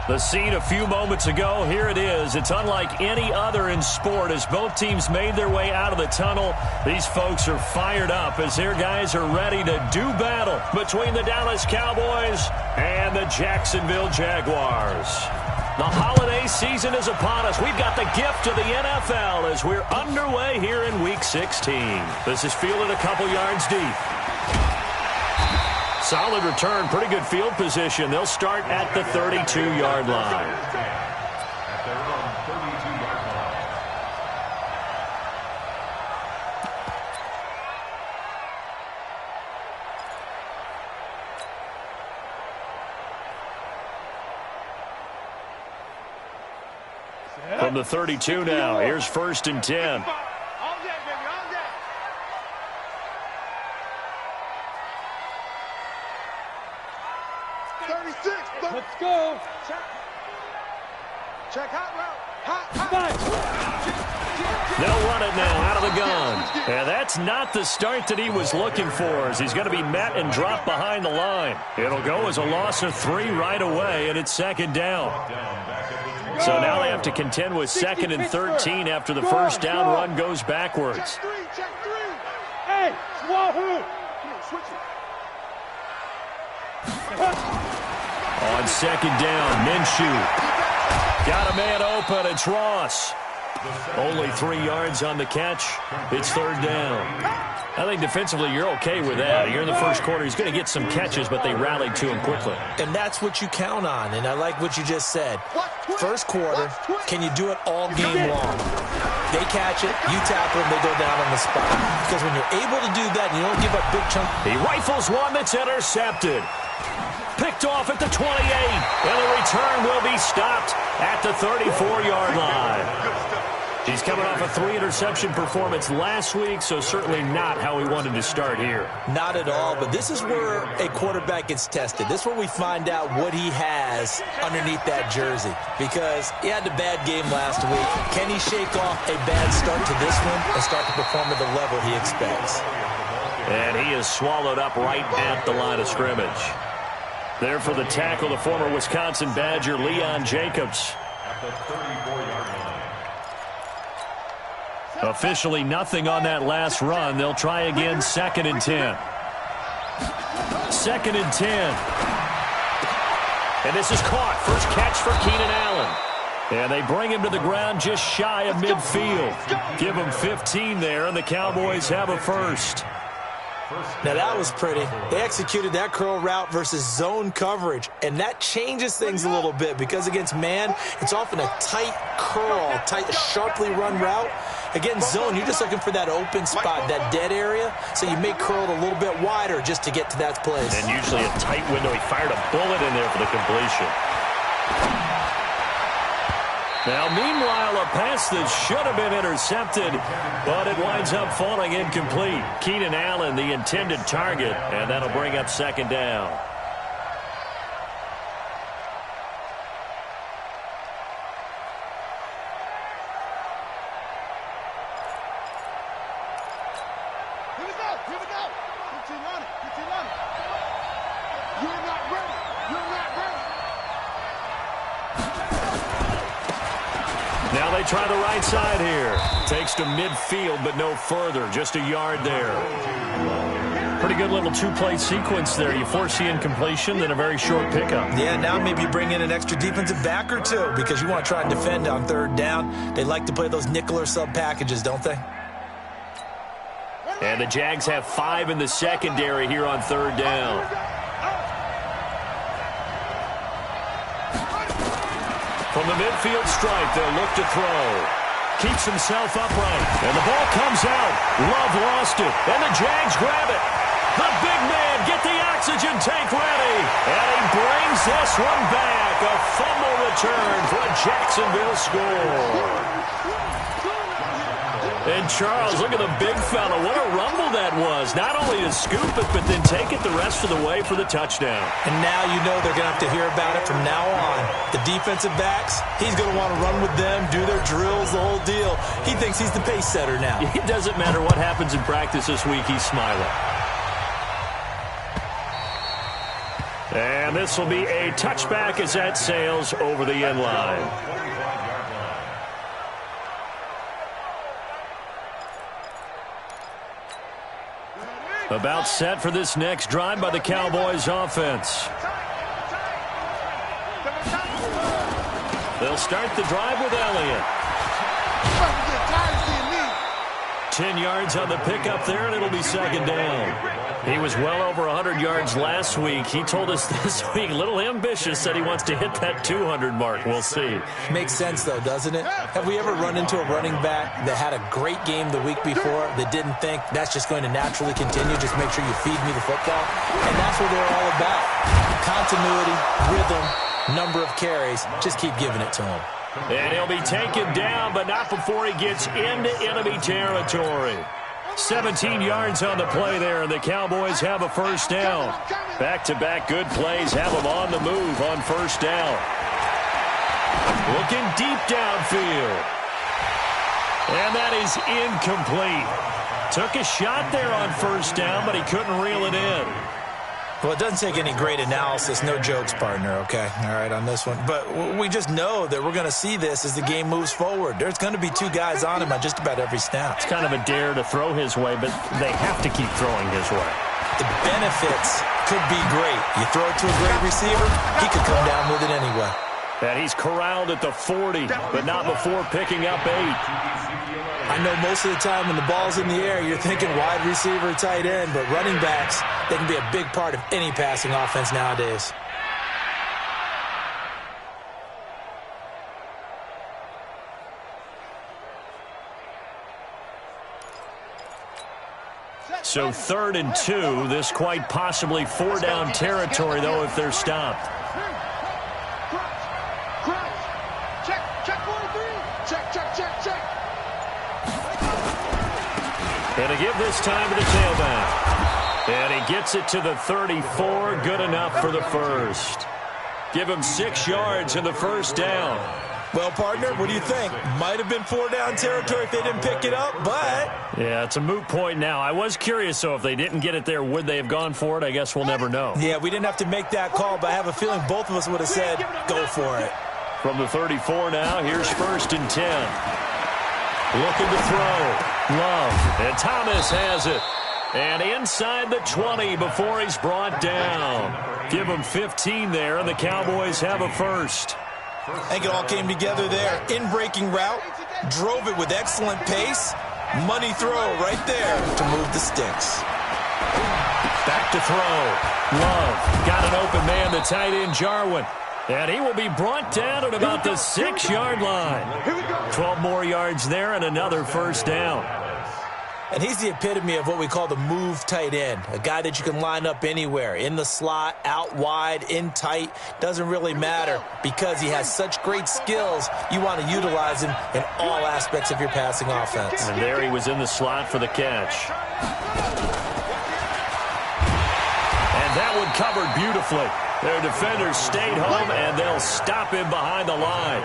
The scene a few moments ago, here it is. It's unlike any other in sport as both teams made their way out of the tunnel. These folks are fired up as their guys are ready to do battle between the Dallas Cowboys and the Jacksonville Jaguars. The holiday season is upon us. We've got the gift of the NFL as we're underway here in Week 16. This is fielded a couple yards deep. Solid return, pretty good field position. They'll start at the 32-yard line. From the 32 now, here's 1st and 10. Let's go. Check hot route. They'll run it now out of the gun. And that's not the start that he was looking for as he's going to be met and dropped behind the line. It'll go as a loss of 3 right away, and it's 2nd down. So now they have to contend with 2nd and 13 after the first down run goes backwards. Check three. Hey, Wahoo! Switch it. On 2nd down, Minshew. Got a man open. It's Ross. Only 3 yards on the catch. It's 3rd down. I think defensively you're okay with that. Here in the first quarter, he's going to get some catches, but they rallied to him quickly. And that's what you count on, and I like what you just said. First quarter, can you do it all game long? They catch it, you tackle them, they go down on the spot. Because when you're able to do that and you don't give up big chunks. He rifles one that's intercepted. Picked off at the 28, and the return will be stopped at the 34-yard line. He's coming off a 3-interception performance last week, so certainly not how he wanted to start here. Not at all, but this is where a quarterback gets tested. This is where we find out what he has underneath that jersey, because he had a bad game last week. Can he shake off a bad start to this one and start to perform at the level he expects? And he is swallowed up right at the line of scrimmage. There for the tackle, the former Wisconsin Badger, Leon Jacobs. Officially nothing on that last run. They'll try again, 2nd and 10. 2nd and 10. And this is caught. First catch for Keenan Allen. And they bring him to the ground just shy of midfield. Give him 15 there, and the Cowboys have a first. Now, that was pretty. They executed that curl route versus zone coverage, and that changes things a little bit because against man, it's often a tight curl, tight, sharply run route. Against zone, you're just looking for that open spot, that dead area, so you may curl it a little bit wider just to get to that place. And usually a tight window. He fired a bullet in there for the completion. Now, meanwhile, a pass that should have been intercepted, but it winds up falling incomplete. Keenan Allen, the intended target, and that'll bring up 2nd down. Here we go. 15 on it. You're not ready. Now they try the right side here. Takes to midfield, but no further. Just a yard there. Pretty good little 2-play sequence there. You force the incompletion, then a very short pickup. Yeah, now maybe you bring in an extra defensive back or two because you want to try and defend on 3rd down. They like to play those nickel or sub packages, don't they? And the Jags have 5 in the secondary here on 3rd down. From the midfield stripe, they'll look to throw. Keeps himself upright. And the ball comes out. Love lost it. And the Jags grab it. The big man, get the oxygen tank ready. And he brings this one back. A fumble return for a Jacksonville score. And Charles, look at the big fella. What a rumble that was. Not only to scoop it, but then take it the rest of the way for the touchdown. And now you know they're going to have to hear about it from now on. The defensive backs, he's going to want to run with them, do their drills, the whole deal. He thinks he's the pace setter now. It doesn't matter what happens in practice this week, he's smiling. And And this will be a touchback as that sails over the end line. About set for this next drive by the Cowboys offense. They'll start the drive with Elliott. 10 yards on the pickup there, and it'll be second down. He was well over 100 yards last week. He told us this week, a little ambitious, said he wants to hit that 200 mark. We'll see. Makes sense, though, doesn't it? Have we ever run into a running back that had a great game the week before that didn't think that's just going to naturally continue? Just make sure you feed me the football. And that's what they're all about. Continuity, rhythm, number of carries. Just keep giving it to him. And he'll be taken down, but not before he gets into enemy territory. 17 yards on the play there, and the Cowboys have a first down. Back-to-back good plays have them on the move on first down. Looking deep downfield. And that is incomplete. Took a shot there on first down, but he couldn't reel it in. Well, it doesn't take any great analysis. No jokes, partner, okay? All right, on this one. But we just know that we're going to see this as the game moves forward. There's going to be two guys on him on just about every snap. It's kind of a dare to throw his way, but they have to keep throwing his way. The benefits could be great. You throw it to a great receiver, he could come down with it anyway. And he's corralled at the 40, but not before picking up 8. I know most of the time when the ball's in the air, you're thinking wide receiver, tight end, but running backs, they can be a big part of any passing offense nowadays. So 3rd and 2, this quite possibly 4-down territory, though, if they're stopped. And to give this time to the tailback. And he gets it to the 34. Good enough for the first. Give him 6 yards in the first down. Well, partner, what do you think? Might have been 4-down territory if they didn't pick it up, but... Yeah, it's a moot point now. I was curious, so if they didn't get it there, would they have gone for it? I guess we'll never know. Yeah, we didn't have to make that call, but I have a feeling both of us would have said, go for it. From the 34 now, here's 1st and 10. Looking to throw. Love. And Thomas has it. And inside the 20 before he's brought down. Give him 15 there, and the Cowboys have a first. I think it all came together there. In-breaking route. Drove it with excellent pace. Money throw right there to move the sticks. Back to throw. Love. Got an open man, the tight end, Jarwin. And he will be brought down at about the 6-yard line. 12 more yards there and another first down. And he's the epitome of what we call the move tight end. A guy that you can line up anywhere. In the slot, out wide, in tight. Doesn't really matter because he has such great skills. You want to utilize him in all aspects of your passing offense. And there he was in the slot for the catch. And that one covered beautifully. Their defenders stayed home, and they'll stop him behind the line.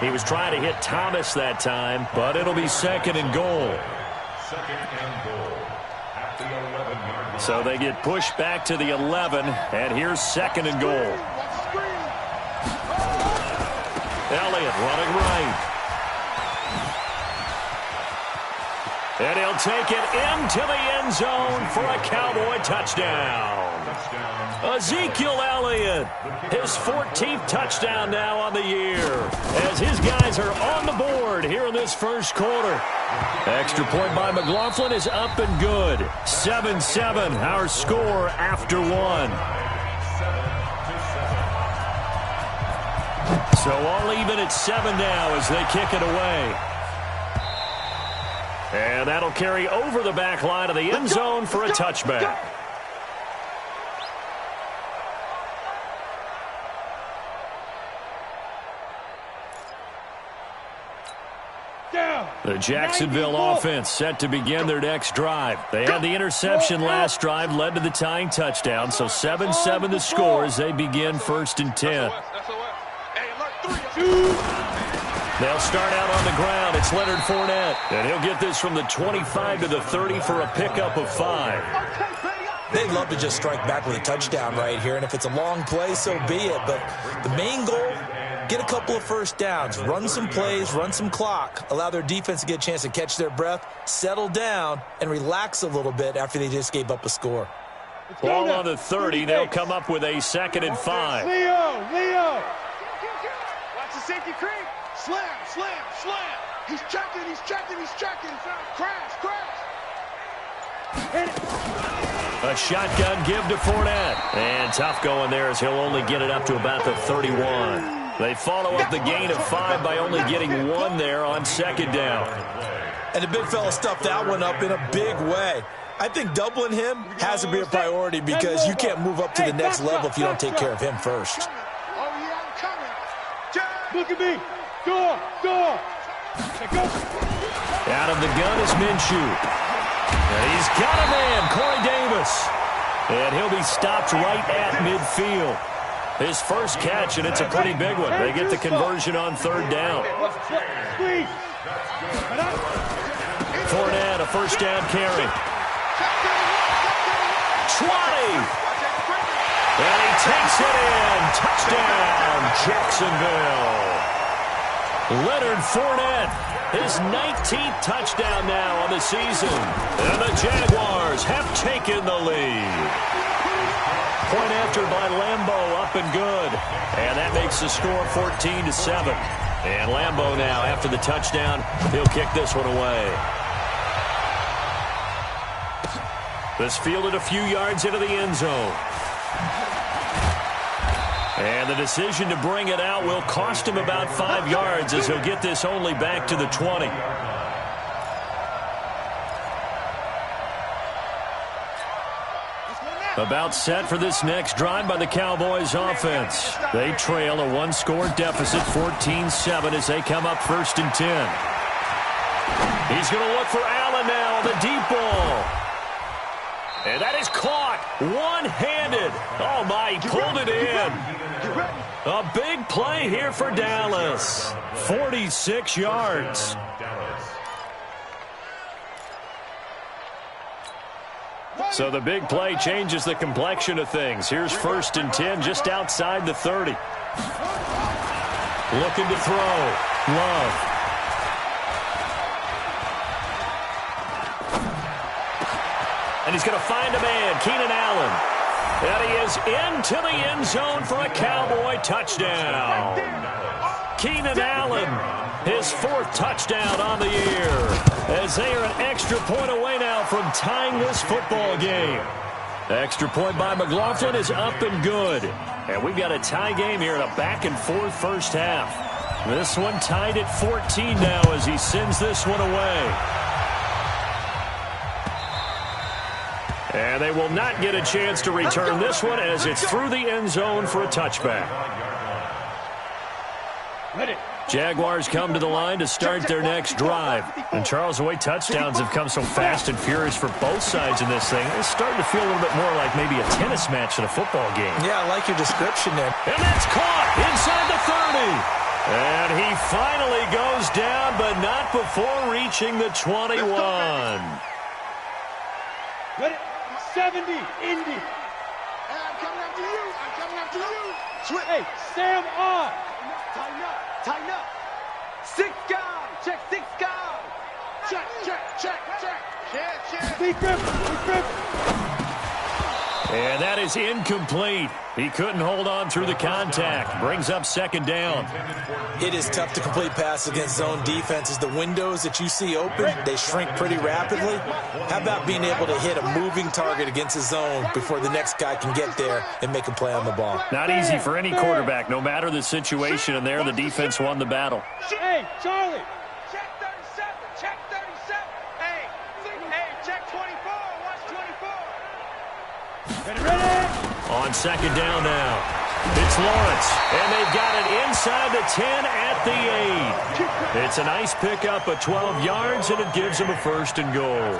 He was trying to hit Thomas that time, but it'll be 2nd and goal. So they get pushed back to the 11, and here's 2nd and goal. Elliott running right. And he'll take it into the end zone for a Cowboy touchdown. Ezekiel Elliott, his 14th touchdown now on the year, as his guys are on the board here in this first quarter. Extra point by McLaughlin is up and good. 7-7, our score after 1. So all even at 7 now as they kick it away. And that'll carry over the back line of the end zone for a touchback. The Jacksonville offense set to begin their next drive. They had the interception last drive, led to the tying touchdown. So 7-7 the score as they begin 1st and 10. They'll start out on the ground. It's Leonard Fournette. And he'll get this from the 25 to the 30 for a pickup of 5. They'd love to just strike back with a touchdown right here, and if it's a long play, so be it. But the main goal, get a couple of first downs, run some plays, run some clock, allow their defense to get a chance to catch their breath, settle down, and relax a little bit after they just gave up a score. Ball on the 30. They'll come up with a 2nd and 5. Leo! Watch the safety creep. Slam. He's checking. Crash. A shotgun give to Fournette. And tough going there as he'll only get it up to about the 31. They follow up the gain of 5 by only getting 1 there on 2nd down. And the big fella stuffed that one up in a big way. I think doubling him has to be a priority because you can't move up to the next level if you don't take care of him first. Look at me. Door. Out of the gun is Minshew. And he's got a man, Corey Davis. And he'll be stopped right at midfield. His first catch, and it's a pretty big one. They get the conversion on 3rd down. Fournette, a first down carry. 20. And he takes it in. Touchdown, Jacksonville. Leonard Fournette, his 19th touchdown now on the season. And the Jaguars have taken the lead. Point after by Lambeau, up and good. And that makes the score 14-7. And Lambeau now, after the touchdown, he'll kick this one away. This fielded a few yards into the end zone. And the decision to bring it out will cost him about 5 yards as he'll get this only back to the 20. About set for this next drive by the Cowboys offense. They trail a 1-score deficit, 14-7, as they come up 1st and 10. He's going to look for Allen now on the deep ball. And that is caught one-handed. Oh, my, he pulled it in. A big play here for Dallas. 46 yards. So the big play changes the complexion of things. Here's 1st and 10 just outside the 30. Looking to throw. Love. And he's going to find a man, Keenan Allen. And he is into the end zone for a Cowboy touchdown. Keenan Allen, his 4th touchdown on the year, as they are an extra point away now from tying this football game. The extra point by McLaughlin is up and good. And we've got a tie game here in a back-and-forth first half. This one tied at 14 now as he sends this one away. And they will not get a chance to return this one as it's through the end zone for a touchback. Jaguars come to the line to start their next drive. And Charles, the way touchdowns have come so fast and furious for both sides in this thing, it's starting to feel a little bit more like maybe a tennis match than a football game. Yeah, I like your description there. And that's caught inside the 30. And he finally goes down, but not before reaching the 21. Ready? 70, Indy. Hey, I'm coming after you. Switch. Hey, Sam on. Tighten up. 6 guys. Check 6 guys. Check. Be grip. And that is incomplete. He couldn't hold on through the contact. Brings up 2nd down. It is tough to complete passes against zone defenses. The windows that you see open, they shrink pretty rapidly. How about being able to hit a moving target against a zone before the next guy can get there and make a play on the ball? Not easy for any quarterback, no matter the situation, and there the defense won the battle. Hey, Charlie. Check 37. Hey, check 24. Watch 24. Ready? On 2nd down now. It's Lawrence, and they've got it inside the 10 at the 8. It's a nice pickup of 12 yards, and it gives them a 1st and goal.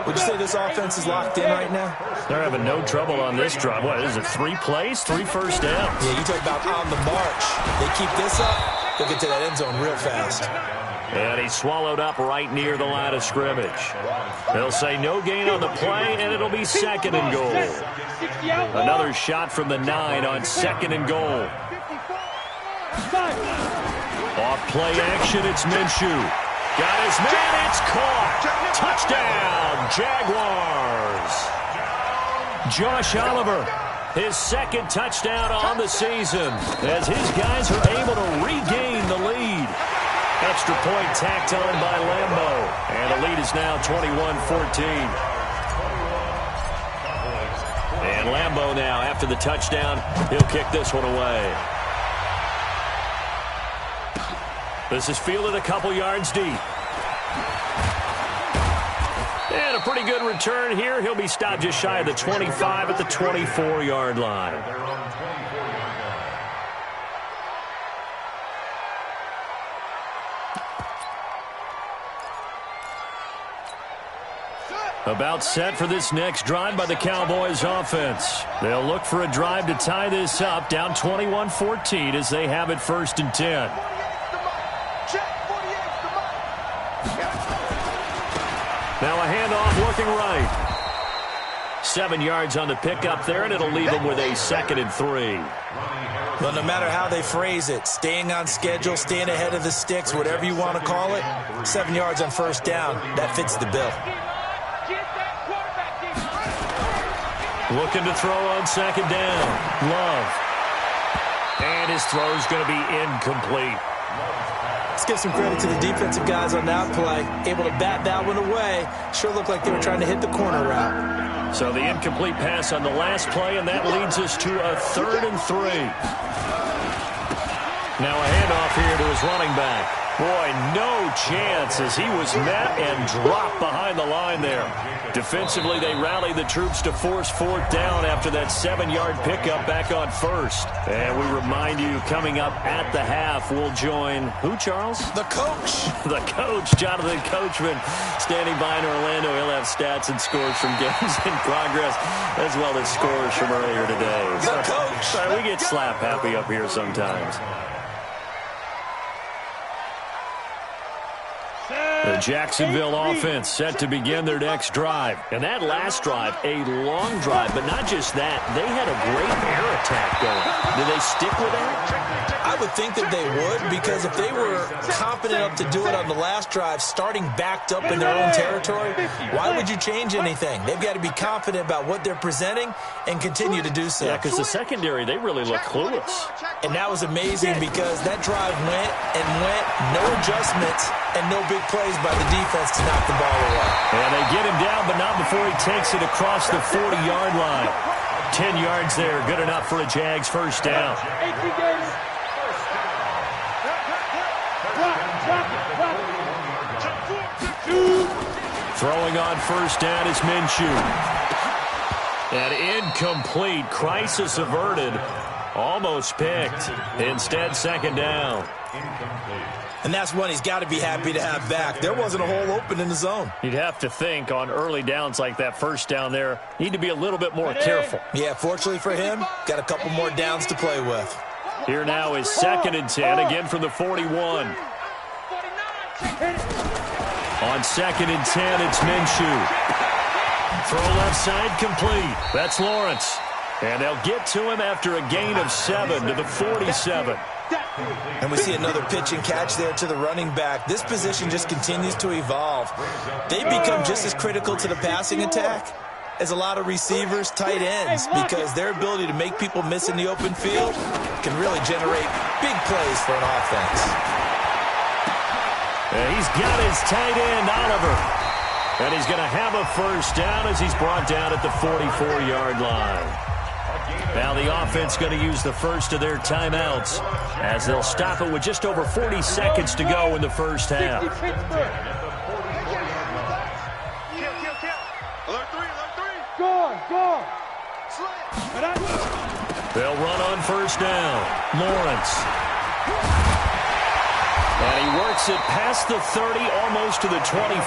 Would you say this offense is locked in right now? They're having no trouble on this drive. What is it, 3 plays, 3 first downs? Yeah, you talk about on the march. They keep this up, they'll get to that end zone real fast. And he's swallowed up right near the line of scrimmage. They'll say no gain on the play, and it'll be second and goal. Another shot from the 9 on second and goal. Off play action, it's Minshew. Got his man, it's caught. Touchdown, Jaguars. Josh Oliver, his second touchdown on the season, as his guys are able to regain the lead. Extra point tacked on by Lambeau, and the lead is now 21-14. And Lambeau now, after the touchdown, he'll kick this one away. This is fielded a couple yards deep. And a pretty good return here. He'll be stopped just shy of the 25 at the 24-yard line. About set for this next drive by the Cowboys offense. They'll look for a drive to tie this up, down 21-14 as they have it 1st and 10. Now a handoff looking right. 7 yards on the pickup there, and it'll leave them with a 2nd and 3. Well, no matter how they phrase it, staying on schedule, staying ahead of the sticks, whatever you want to call it, 7 yards on 1st down, that fits the bill. Looking to throw on 2nd down. Love. And his throw's going to be incomplete. Let's give some credit to the defensive guys on that play. Able to bat that one away. Sure looked like they were trying to hit the corner route. So the incomplete pass on the last play, and that leads us to a 3rd and 3. Now a handoff here to his running back. Boy, no chance as he was met and dropped behind the line there. Defensively, they rallied the troops to force 4th down after that 7-yard pickup back on 1st. And we remind you, coming up at the half, we'll join who, Charles? The coach. The coach, Jonathan Coachman, standing by in Orlando. He'll have stats and scores from games in progress, as well as scores from earlier today. The coach. Sorry, we get slap happy up here sometimes. The Jacksonville offense set to begin their next drive. And that last drive, a long drive, but not just that. They had a great air attack going. Did they stick with that? I would think that they would, because if they were confident enough to do it on the last drive, starting backed up in their own territory, why would you change anything? They've got to be confident about what they're presenting and continue to do so. Yeah, because the secondary, they really look clueless. And that was amazing because that drive went and went, no adjustments and no big plays by the defense to knock the ball away. And they get him down, but not before he takes it across the 40-yard line. 10 yards there, good enough for a Jags 1st down. Throwing on 1st down is Minshew. That incomplete, crisis averted, almost picked. Instead, 2nd down. And that's one he's got to be happy to have back. There wasn't a hole open in the zone. You'd have to think on early downs like that 1st down there, need to be a little bit more careful. Yeah, fortunately for him, got a couple more downs to play with. Here now is 2nd and 10, again from the 41. On 2nd and 10, it's Minshew. Throw left side complete. That's Lawrence. And they'll get to him after a gain of 7 to the 47. And we see another pitch and catch there to the running back. This position just continues to evolve. They become just as critical to the passing attack as a lot of receivers, tight ends, because their ability to make people miss in the open field can really generate big plays for an offense. And he's got his tight end, Oliver. And he's going to have a 1st down as he's brought down at the 44-yard line. Now the offense going to use the first of their timeouts as they'll stop it with just over 40 seconds to go in the 1st half. They'll run on 1st down. Lawrence. And he works it past the 30, almost to the 25.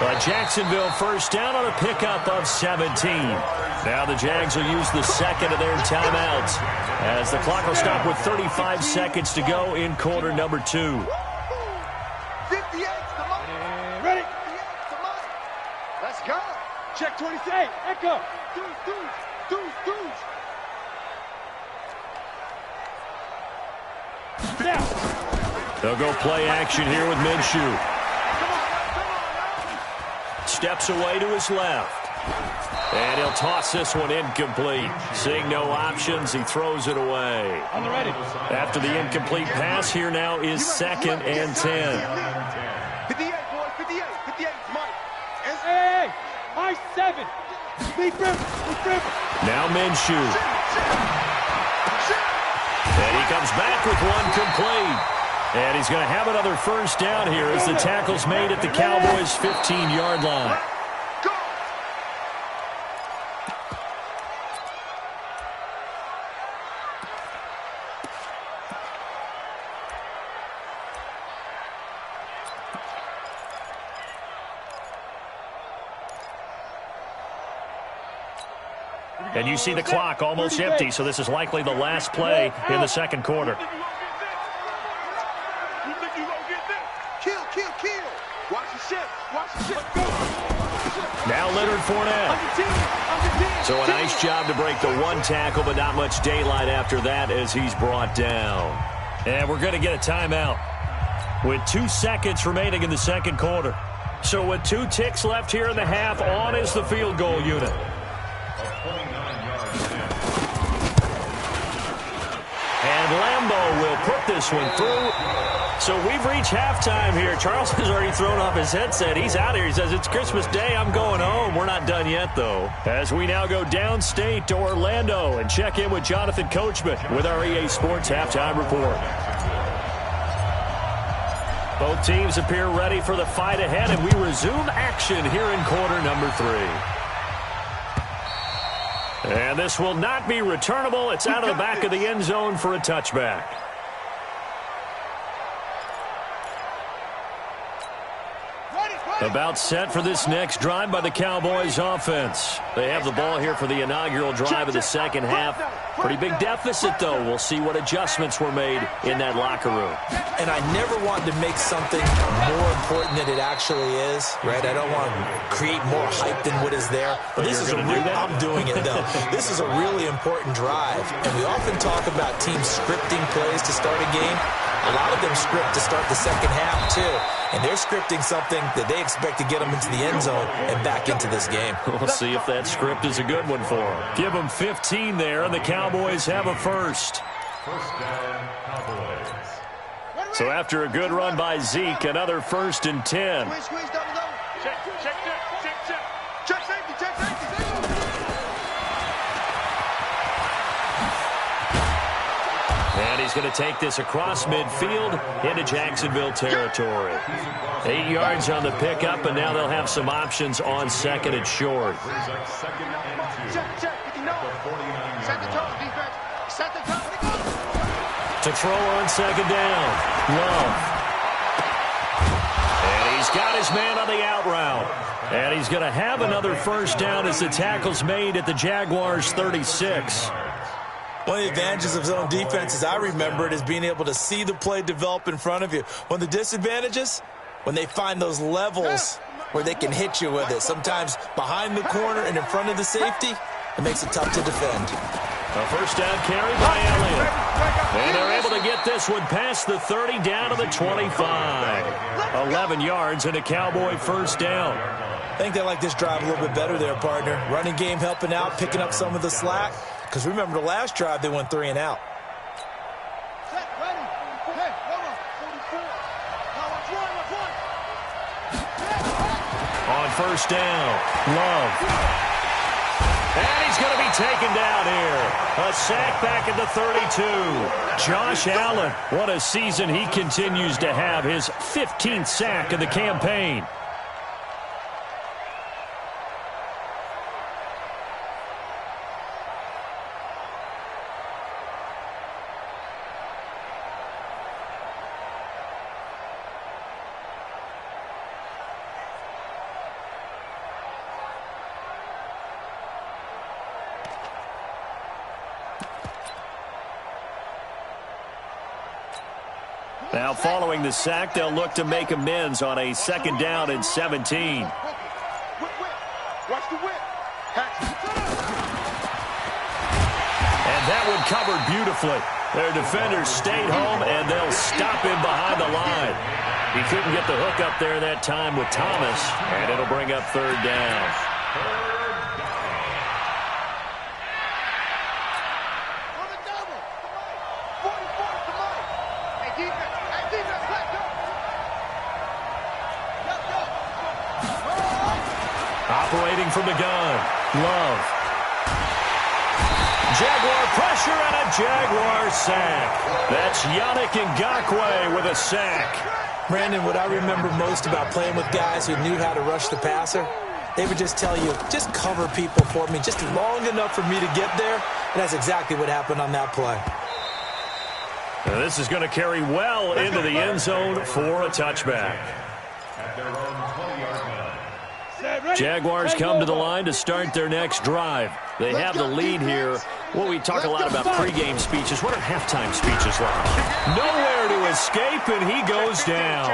A Jacksonville 1st down on a pickup of 17. Now the Jags will use the 2nd of their timeouts as the clock will stop with 35 seconds to go in quarter number 2. Check 28. Echo. They'll go play action here with Minshew. Steps away to his left. And he'll toss this one incomplete. Seeing no options, he throws it away. On the ready. After the incomplete pass, here now is 2nd and 10. 58, boys. 58. 58 is money. Hey, high 7. Deep river. Now Minshew. And he comes back with one complete. And he's going to have another first down here as the tackle's made at the Cowboys' 15-yard line. And you see the clock almost empty, so this is likely the last play in the second quarter. Kill. Watch the ship. Now Leonard Fournette. So a nice job to break the one tackle, but not much daylight after that as he's brought down. And we're going to get a timeout with 2 seconds remaining in the second quarter. So with 2 ticks left here in the half, on is the field goal unit. And Lambeau will put this one through. So we've reached halftime here. Charles has already thrown off his headset. He's out here. He says, it's Christmas Day. I'm going home. We're not done yet, though. As we now go downstate to Orlando and check in with Jonathan Coachman with our EA Sports Halftime Report. Both teams appear ready for the fight ahead, and we resume action here in quarter number 3. And this will not be returnable. It's out of the back of the end zone for a touchback. About set for this next drive by the Cowboys offense. They have the ball here for the inaugural drive of the second half. Pretty big deficit, though. We'll see what adjustments were made in that locker room. And I never want to make something more important than it actually is, right? I don't want to create more hype than what is there. But this is I'm doing it, though. This is a really important drive. And we often talk about teams scripting plays to start a game. A lot of them script to start the second half, too. And they're scripting something that they expect to get them into the end zone and back into this game. We'll see if that script is a good one for them. Give them 15 there, and the Cowboys have a first. First down, Cowboys. So after a good run by Zeke, another 1st and 10. Squeeze, double. Check safety. And he's going to take this across midfield into Jacksonville territory. 8 yards on the pickup, and now they'll have some options on 2nd and short. To throw on 2nd down. Love. And he's got his man on the out route. And he's going to have another first down as the tackle's made at the Jaguars' 36. One of the advantages of zone defense, as I remember it, is being able to see the play develop in front of you. One of the disadvantages, when they find those levels where they can hit you with it. Sometimes behind the corner and in front of the safety, it makes it tough to defend. A first down carry by Elliott. And they're able to get this one past the 30 down to the 25. 11 yards and a Cowboy first down. I think they like this drive a little bit better there, partner. Running game helping out, picking up some of the slack. Because remember, the last drive, they went 3 and out. On first down, Love. And he's going to be taken down here. A sack back at the 32. Josh Allen, what a season he continues to have. His 15th sack of the campaign. Now, following the sack, they'll look to make amends on a 2nd down and 17. Watch the whip. that one covered beautifully. Their defenders stayed home, and they'll stop him behind the line. He couldn't get the hook up there that time with Thomas, and it'll bring up third down. On the double. 44, come on. Hey, defense, let's go. Let's go. Operating from the gun, Love. Jaguar pressure and a Jaguar sack. That's Yannick Ngakoue with a sack. Brandon, what I remember most about playing with guys who knew how to rush the passer, they would just tell you, just cover people for me, just long enough for me to get there. And that's exactly what happened on that play. Now this is going to carry well into the end zone for a touchback. Jaguars come to the line to start their next drive. They have the lead here. Well, we talk a lot about pregame speeches. What are halftime speeches like? Nowhere to escape, and he goes down.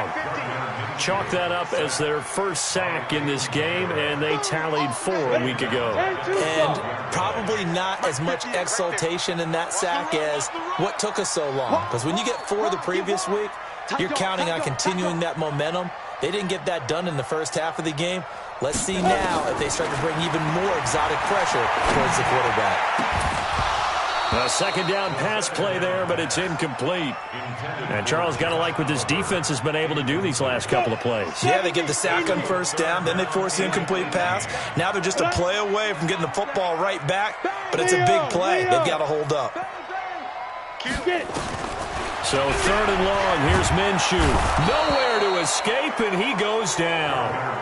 Chalk that up as their first sack in this game, and they tallied 4 a week ago. And probably not as much exultation in that sack as what took us so long. Because when you get 4 the previous week, you're counting on continuing that momentum. They didn't get that done in the first half of the game. Let's see now if they start to bring even more exotic pressure towards the quarterback. A second down pass play there, but it's incomplete. And Charles, got to like what this defense has been able to do these last couple of plays. Yeah, they get the sack on first down, then they force the incomplete pass. Now they're just a play away from getting the football right back, but it's a big play. They've got to hold up. So 3rd and long, here's Minshew. Nowhere to escape, and he goes down.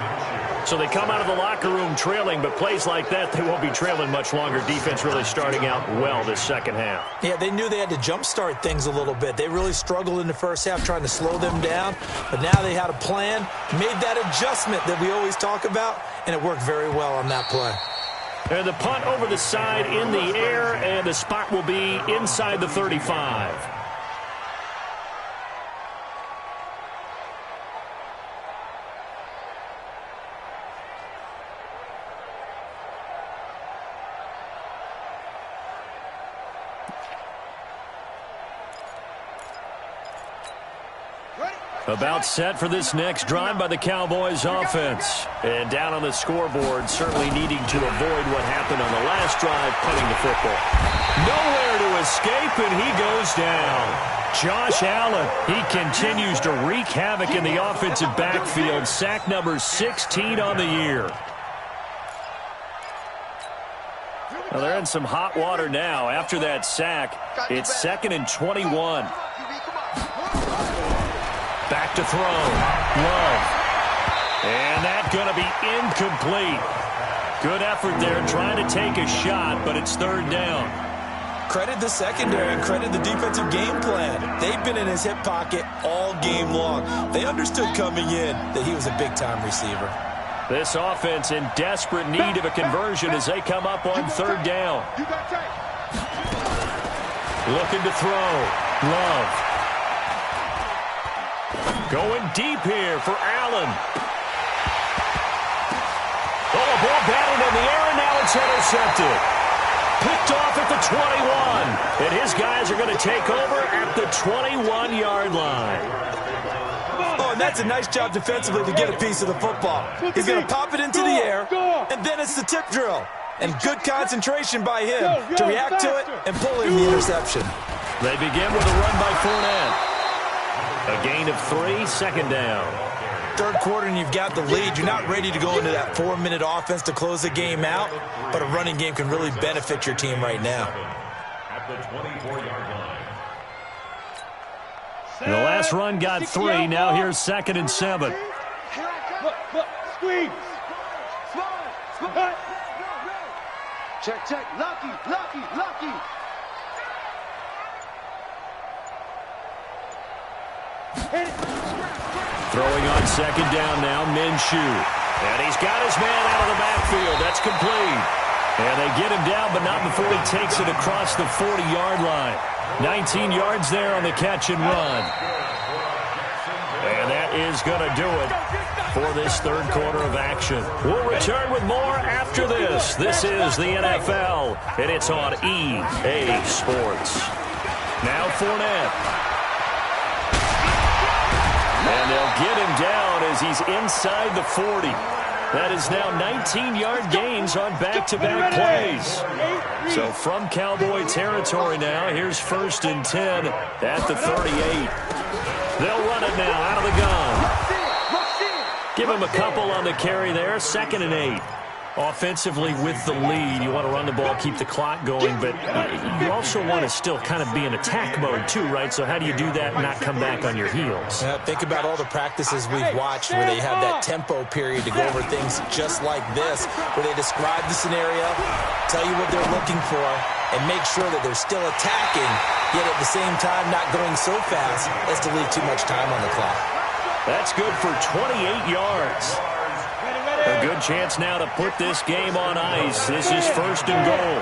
So they come out of the locker room trailing, but plays like that, they won't be trailing much longer. Defense really starting out well this second half. Yeah, they knew they had to jumpstart things a little bit. They really struggled in the first half trying to slow them down, but now they had a plan, made that adjustment that we always talk about, and it worked very well on that play. And the punt over the side in the air, and the spot will be inside the 35. About set for this next drive by the Cowboys offense. And down on the scoreboard, certainly needing to avoid what happened on the last drive, punting the football. Nowhere to escape, and he goes down. Josh Allen, he continues to wreak havoc in the offensive backfield. Sack number 16 on the year. Well, they're in some hot water now. After that sack, it's 2nd and 21. Back to throw. Love. And that's going to be incomplete. Good effort there trying to take a shot, but it's 3rd down. Credit the secondary and credit the defensive game plan. They've been in his hip pocket all game long. They understood coming in that he was a big-time receiver. This offense in desperate need of a conversion as they come up on 3rd down. Looking to throw. Love. Going deep here for Allen. Oh, a ball batted in the air, and now it's intercepted. Picked off at the 21. And his guys are going to take over at the 21-yard line. Oh, and that's a nice job defensively to get a piece of the football. He's going to pop it into the air, and then it's the tip drill. And good concentration by him to react to it and pull in the interception. They begin with a run by Fournette. A gain of 3, 2nd down. 3rd quarter and you've got the lead. You're not ready to go into that 4-minute offense to close the game out, but a running game can really benefit your team right now. At the 24-yard line. The last run got 3. Now here's 2nd and 7. Look, squeeze. Check. Lucky. Throwing on 2nd down now, Minshew. And he's got his man out of the backfield. That's complete. And they get him down, but not before he takes it across the 40-yard line. 19 yards there on the catch and run. And that is going to do it for this third quarter of action. We'll return with more after this. This is the NFL, and it's on EA Sports. Now Fournette. And they'll get him down as he's inside the 40. That is now 19-yard gains on back-to-back plays. So from Cowboy territory now, here's 1st and 10 at the 38. They'll run it now out of the gun. Give him a couple on the carry there, 2nd and 8. Offensively with the lead, you want to run the ball, keep the clock going, but you also want to still kind of be in attack mode too, right? So how do you do that and not come back on your heels? Think about all the practices we've watched where they have that tempo period to go over things just like this, where they describe the scenario, tell you what they're looking for, and make sure that they're still attacking, yet at the same time not going so fast as to leave too much time on the clock. That's good for 28 yards. A good chance now to put this game on ice. This is 1st and goal.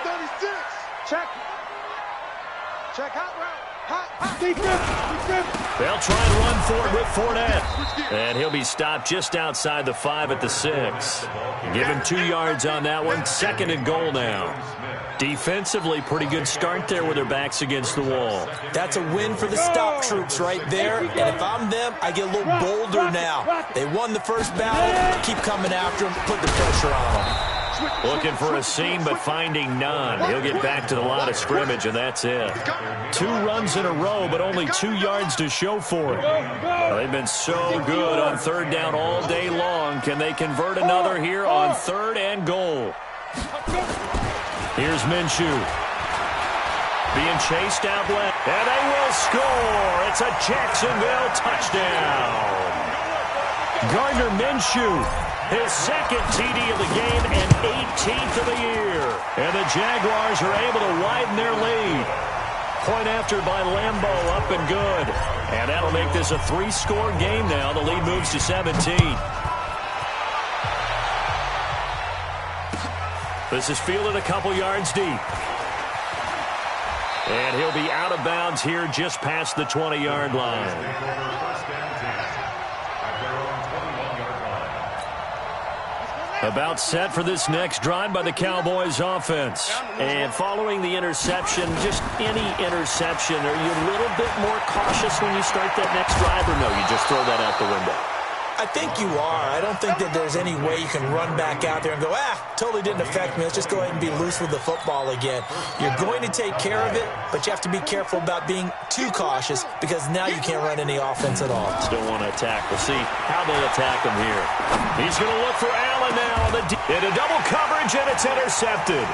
36. Check. Check hot route. They'll try and run for it with Fournette. And he'll be stopped just outside the 5 at the 6. Give him 2 yards on that one. 2nd and goal now. Defensively, pretty good start there with their backs against the wall. That's a win for the stop troops right there. And if I'm them, I get a little bolder now. They won the first battle. Keep coming after them. Put the pressure on them. Looking for a seam, but finding none. He'll get back to the line of scrimmage, and that's it. 2 runs in a row, but only 2 yards to show for it. They've been so good on 3rd down all day long. Can they convert another here on 3rd and goal? Here's Minshew. Being chased out left. And they will score. It's a Jacksonville touchdown. Gardner Minshew, his 2nd TD of the game and 18th of the year. And the Jaguars are able to widen their lead. Point after by Lambeau, up and good. And that'll make this a 3-score game now. The lead moves to 17. This is fielded a couple yards deep. And he'll be out of bounds here just past the 20-yard line. About set for this next drive by the Cowboys offense. And following the interception, just any interception, are you a little bit more cautious when you start that next drive, or no, you just throw that out the window? I think you are. I don't think that there's any way you can run back out there and go, totally didn't affect me. Let's just go ahead and be loose with the football again. You're going to take care of it, but you have to be careful about being too cautious because now you can't run any offense at all. Still want to attack. We'll see how they attack him here. He's going to look for Allen now into double coverage, and it's intercepted.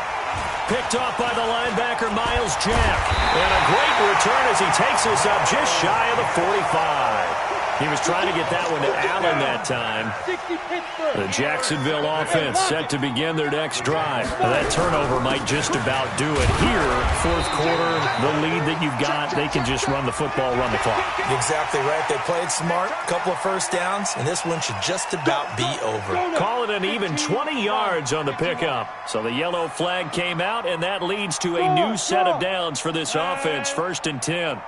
Picked off by the linebacker, Miles Jack. And a great return as he takes us up just shy of the 45. He was trying to get that one to Allen that time. The Jacksonville offense set to begin their next drive. That turnover might just about do it here. 4th quarter, the lead that you've got, they can just run the football, run the clock. Exactly right. They played smart, a couple of 1st downs, and this one should just about be over. Call it an even 20 yards on the pickup. So the yellow flag came out, and that leads to a new set of downs for this offense, 1st and 10.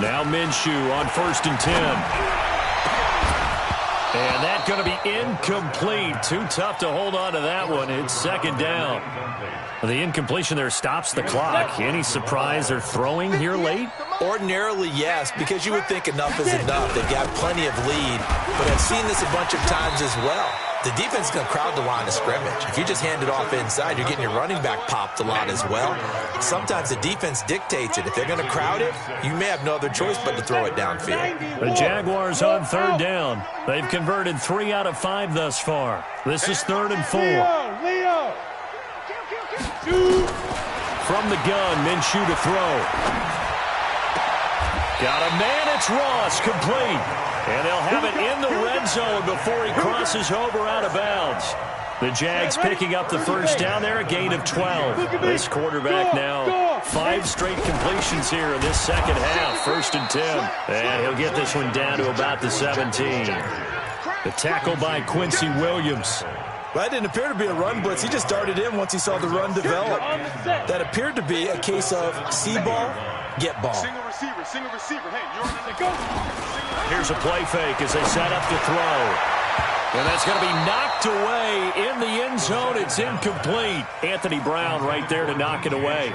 Now Minshew on 1st and 10. And that's going to be incomplete. Too tough to hold on to that one. It's 2nd down. The incompletion there stops the clock. Any surprise they're throwing here late? Ordinarily, yes, because you would think enough is enough. They've got plenty of lead, but I've seen this a bunch of times as well. The defense is going to crowd the line of scrimmage. If you just hand it off inside, you're getting your running back popped a lot as well. Sometimes the defense dictates it. If they're going to crowd it, you may have no other choice but to throw it downfield. The Jaguars on 3rd down. They've converted 3 out of 5 thus far. This is 3rd and 4. From the gun, Minshew to throw. Got a man, it's Ross, complete. And they'll have it in the red zone before he crosses over out of bounds. The Jags picking up the 1st down there, a gain of 12. This quarterback now 5 straight completions here in this 2nd half, 1st and 10. And he'll get this one down to about the 17. The tackle by Quincy Williams. That didn't appear to be a run blitz. He just darted in once he saw the run develop. That appeared to be a case of see ball, get ball. Single receiver. Hey, you're on the go. Here's a play fake as they set up to throw. And that's going to be knocked away in the end zone. It's incomplete. Anthony Brown right there to knock it away.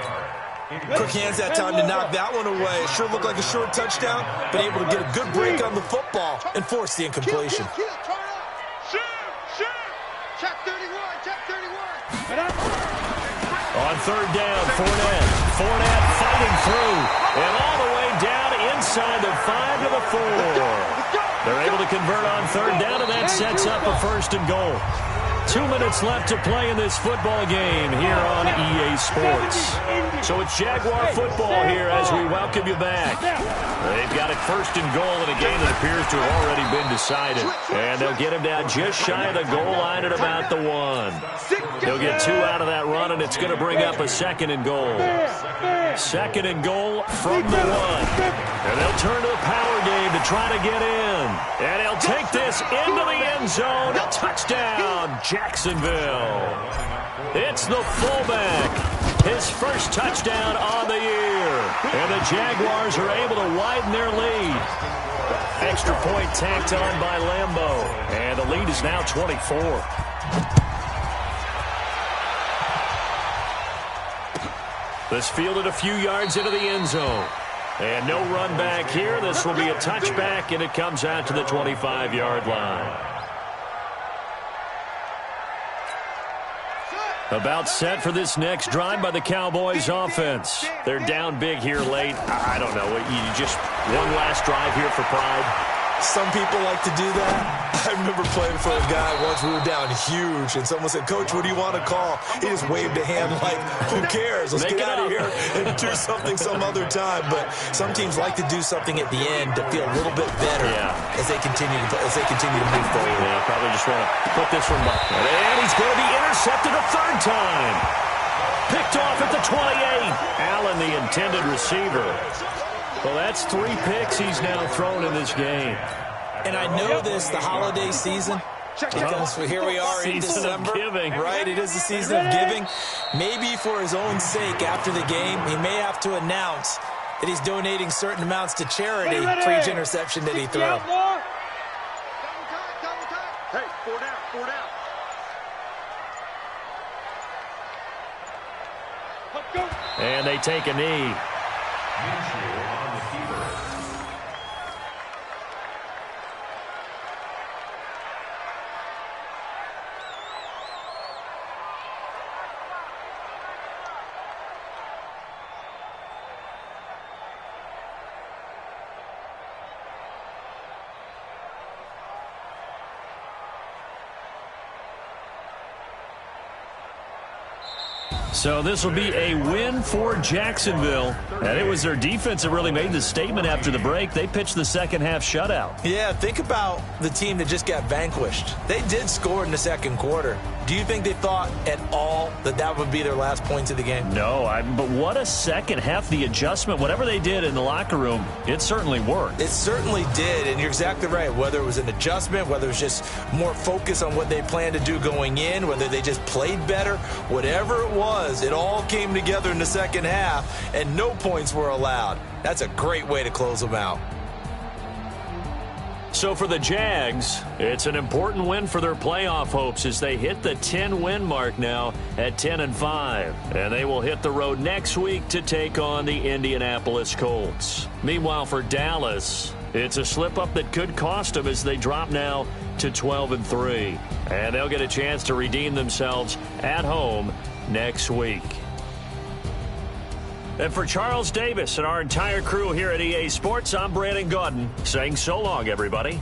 Quick hands that time to knock that one away. It sure looked like a short touchdown, but able to get a good break on the football and force the incompletion. Turn up. Shoot. Check 31. On third down, Fournette fighting through. And all the way down inside the 5 to the 4. They're able to convert on third down, and that sets up a first and goal. 2 minutes left to play in this football game here on EA Sports. So it's Jaguar football here as we welcome you back. They've got it first and goal in a game that appears to have already been decided. And they'll get him down just shy of the goal line at about the 1. He'll get 2 out of that run, and it's going to bring up a second and goal. Second and goal from the 1. And they'll turn to the power game to try to get in. And he'll take this into the end zone. Touchdown, Jacksonville. It's the fullback. His first touchdown on the year. And the Jaguars are able to widen their lead. Extra point tacked on by Lambeau. And the lead is now 24. This fielded a few yards into the end zone. And no run back here. This will be a touchback, and it comes out to the 25-yard line. About set for this next drive by the Cowboys offense. They're down big here late. I don't know. You just one last drive here for pride. Some people like to do that. I remember playing for a guy once. We were down huge, and someone said, "Coach, what do you want to call?" He just waved a hand like, "Who cares? Let's get out of here and do something some other time." But some teams like to do something at the end to feel a little bit better as they continue to move forward. Yeah, probably just want to put this one back. And he's going to be intercepted a third time. Picked off at the 28. Allen, the intended receiver. Well, that's 3 picks he's now thrown in this game. And I know this, the holiday season, because here we are in December, right? It is the season of giving. Maybe for his own sake, after the game, he may have to announce that he's donating certain amounts to charity for each interception that he threw. Double time. Hey, 4 down. Let's go. And they take a knee. So this will be a win for Jacksonville. And it was their defense that really made the statement after the break. They pitched the second half shutout. Yeah, think about the team that just got vanquished. They did score in the second quarter. Do you think they thought at all that that would be their last points of the game? No, but what a second half. The adjustment, whatever they did in the locker room, it certainly worked. It certainly did, and you're exactly right. Whether it was an adjustment, whether it was just more focus on what they planned to do going in, whether they just played better, whatever it was, it all came together in the second half, and no points were allowed. That's a great way to close them out. So for the Jags, it's an important win for their playoff hopes as they hit the 10-win mark now at 10-5. And they will hit the road next week to take on the Indianapolis Colts. Meanwhile, for Dallas, it's a slip-up that could cost them as they drop now to 12-3. And they'll get a chance to redeem themselves at home next week. And for Charles Davis and our entire crew here at EA Sports, I'm Brandon Gaudin saying so long, everybody.